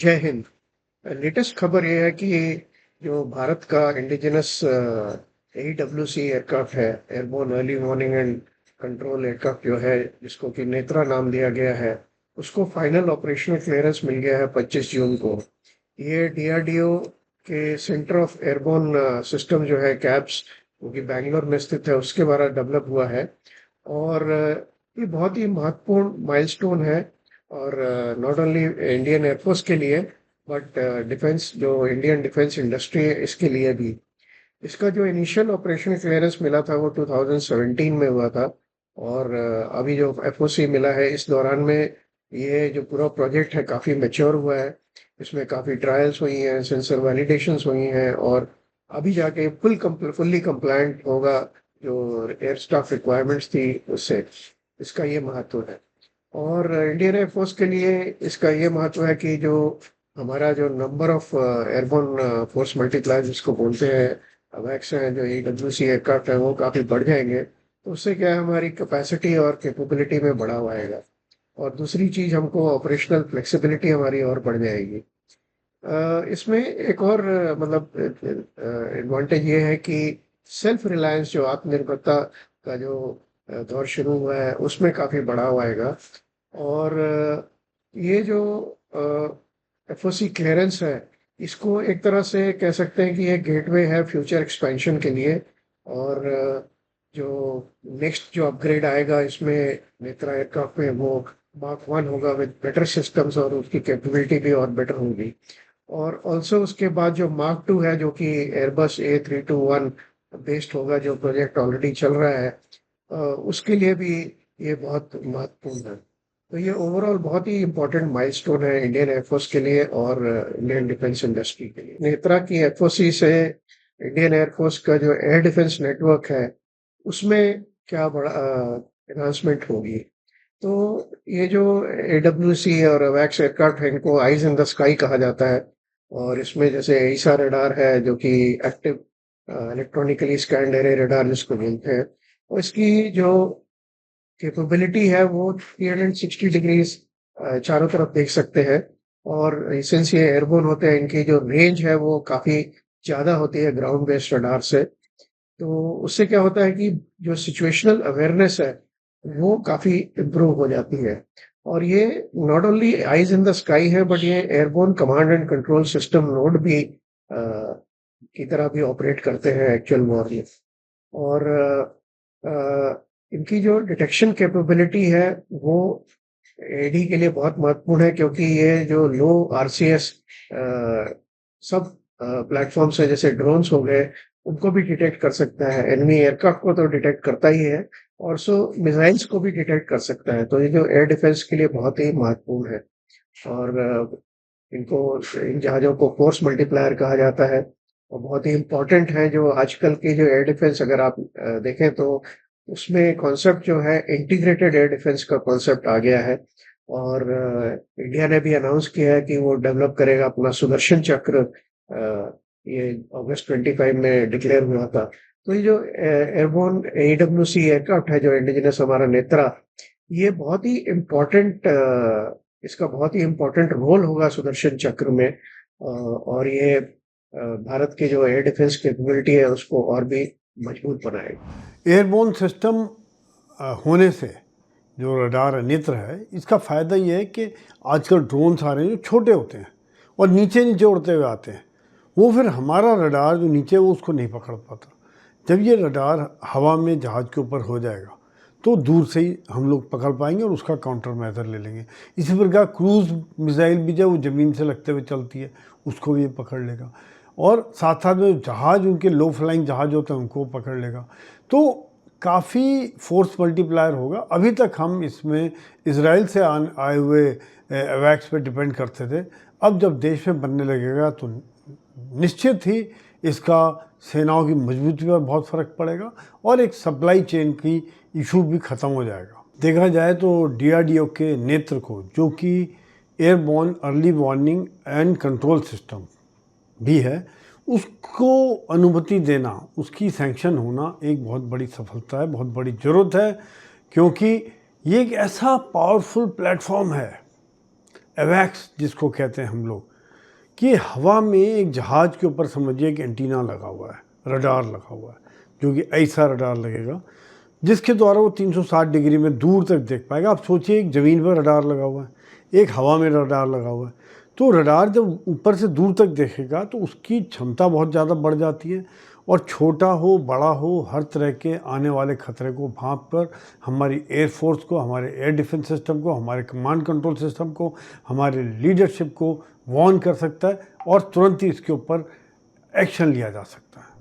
जय हिंद। लेटेस्ट खबर ये है कि जो भारत का इंडिजिनस AEWC एयरक्राफ्ट है, airborne early warning and control aircraft जो है, जिसको कि नेत्रा नाम दिया गया है, उसको फाइनल ऑपरेशनल क्लियरेंस मिल गया है 25 जून को। ये DRDO के सेंटर ऑफ एयरबोर्न सिस्टम जो है, कैब्स, वो कि बैंगलोर में स्थित है, उसके द्वारा डेवलप हुआ है। और ये बहुत ही महत्वपूर्ण माइलस्टोन है। और नॉट ओनली इंडियन एयरफोर्स के लिए, बट डिफेंस, जो इंडियन डिफेंस इंडस्ट्री है, इसके लिए भी। इसका जो इनिशियल ऑपरेशन क्लियरेंस मिला था वो 2017 में हुआ था। और अभी जो FOC मिला है, इस दौरान में ये जो पूरा प्रोजेक्ट है काफ़ी मैच्योर हुआ है। इसमें काफ़ी ट्रायल्स हुई हैं, सेंसर वैलिडेशंस हुई हैं, और अभी जाके फुल्ली कंप्लायंट होगा जो एयर स्टाफ रिक्वायरमेंट्स थी उससे। इसका ये महत्व है। और इंडियन एयरफोर्स के लिए इसका ये महत्व है कि जो हमारा जो number of airborne force multiplier जिसको बोलते हैं, अवैक्स हैं, जो AWC एयरक्राफ्ट है, वो काफ़ी बढ़ जाएंगे। तो उससे क्या है, हमारी कैपेसिटी और कैपेबिलिटी में बढ़ावा आएगा। और दूसरी चीज़, हमको ऑपरेशनल फ्लेक्सिबिलिटी हमारी और बढ़ जाएगी। इसमें एक और मतलब एडवांटेज ये है कि सेल्फ रिलायंस, जो आत्मनिर्भरता का जो दौर शुरू हुआ है, उसमें काफ़ी बढ़ावा आएगा। और ये जो FOC क्लियरेंस है, इसको एक तरह से कह सकते हैं कि ये गेटवे है फ्यूचर एक्सपेंशन के लिए। और जो नेक्स्ट जो अपग्रेड आएगा इसमें, नेत्रा एयरक्राफ्ट में, वो Mark 1 होगा विद बेटर सिस्टम्स, और उसकी कैपेबिलिटी भी और बेटर होगी। और ऑल्सो उसके बाद जो Mark 2 है, जो कि एयरबस A321 बेस्ड होगा, जो प्रोजेक्ट ऑलरेडी चल रहा है, उसके लिए भी ये बहुत महत्वपूर्ण है। तो ये ओवरऑल बहुत ही इम्पोर्टेंट माइलस्टोन है इंडियन एयरफोर्स के लिए और इंडियन डिफेंस इंडस्ट्री के लिए। नेत्रा की FOC से इंडियन एयरफोर्स का जो एयर डिफेंस नेटवर्क है, उसमें क्या बड़ा एनहांसमेंट होगी। तो ये जो AWC और अवैक्स एयरक्राफ्ट है, इनको आइज इन द स्काई कहा जाता है। और इसमें जैसे ईसा रडार है, जो कि active electronically scanned array radar जिसको बोलते हैं, और इसकी जो कैपेबिलिटी है वो 360 डिग्रीज चारों तरफ देख सकते हैं। और सिंस ये एयरबोर्न होते हैं, इनकी जो रेंज है वो काफ़ी ज़्यादा होती है ग्राउंड बेस्ड रडार से। तो उससे क्या होता है कि जो सिचुएशनल अवेयरनेस है, वो काफ़ी इम्प्रूव हो जाती है। और ये not only eyes in the sky है, बट ये airborne command and control system node भी की तरह भी ऑपरेट करते हैं एक्चुअल वॉर में। और इनकी जो डिटेक्शन कैपेबिलिटी है, वो AD के लिए बहुत महत्वपूर्ण है, क्योंकि ये जो लो RCS सब प्लेटफॉर्म्स है, जैसे ड्रोन्स हो गए, उनको भी डिटेक्ट कर सकता है। एनिमी एयरक्राफ्ट को तो डिटेक्ट करता ही है, और सो मिसाइल्स को भी डिटेक्ट कर सकता है। तो ये जो एयर डिफेंस के लिए बहुत ही महत्वपूर्ण है। और इनको, इन जहाज़ों को फोर्स मल्टीप्लायर कहा जाता है, और बहुत ही इम्पोर्टेंट है। जो आजकल के जो एयर डिफेंस, अगर आप देखें तो उसमें कॉन्सेप्ट जो है, इंटीग्रेटेड एयर डिफेंस का कॉन्सेप्ट आ गया है। और इंडिया ने भी अनाउंस किया है कि वो डेवलप करेगा अपना सुदर्शन चक्र। ये अगस्त 25 में डिक्लेयर हुआ था। तो ये जो एयरबोर्न AWC एयरक्राफ्ट है, जो इंडिजिनस हमारा नेत्रा, ये बहुत ही इम्पोर्टेंट, इसका बहुत ही इम्पोर्टेंट रोल होगा सुदर्शन चक्र में। और ये भारत के जो एयर डिफेंस कैपेबिलिटी है, उसको और भी मजबूत बनाएगा। एयरबोर्न सिस्टम होने से जो रडार नेत्र है, इसका फ़ायदा ये है कि आजकल ड्रोन्स आ रहे हैं जो छोटे होते हैं और नीचे नीचे उड़ते हुए आते हैं। वो फिर हमारा रडार जो नीचे वो उसको नहीं पकड़ पाता। जब ये रडार हवा में जहाज़ के ऊपर हो जाएगा तो दूर से ही हम लोग पकड़ पाएंगे और उसका काउंटर मेजर ले लेंगे। इसी प्रकार क्रूज़ मिसाइल भी जब वो ज़मीन से लगते हुए चलती है, उसको भी ये पकड़ लेगा। और साथ साथ में जहाज़, उनके लो फ्लाइंग जहाज़ होते हैं, उनको पकड़ लेगा। तो काफ़ी फोर्स मल्टीप्लायर होगा। अभी तक हम इसमें इसराइल से आए हुए अवैक्स पे डिपेंड करते थे। अब जब देश में बनने लगेगा तो निश्चित ही इसका सेनाओं की मजबूती पर बहुत फ़र्क पड़ेगा और एक सप्लाई चेन की इशू भी ख़त्म हो जाएगा। देखा जाए तो DRDO के नेत्र को, जो कि airborne early warning and control system भी है, उसको अनुमति देना, उसकी सैंक्शन होना एक बहुत बड़ी सफलता है, बहुत बड़ी ज़रूरत है। क्योंकि ये एक ऐसा पावरफुल प्लेटफॉर्म है, अवैक्स जिसको कहते हैं हम लोग, कि हवा में एक जहाज़ के ऊपर समझिए एक एंटीना लगा हुआ है, रडार लगा हुआ है, जो कि ऐसा रडार लगेगा जिसके द्वारा वो 360 डिग्री में दूर तक देख पाएगा। आप सोचिए एक ज़मीन पर रडार लगा हुआ है, एक हवा में रडार लगा हुआ है, तो रडार जब ऊपर से दूर तक देखेगा तो उसकी क्षमता बहुत ज़्यादा बढ़ जाती है और छोटा हो बड़ा हो हर तरह के आने वाले खतरे को भांप कर हमारी एयरफोर्स को, हमारे एयर डिफेंस सिस्टम को, हमारे कमांड कंट्रोल सिस्टम को, हमारे लीडरशिप को वार्न कर सकता है और तुरंत ही इसके ऊपर एक्शन लिया जा सकता है।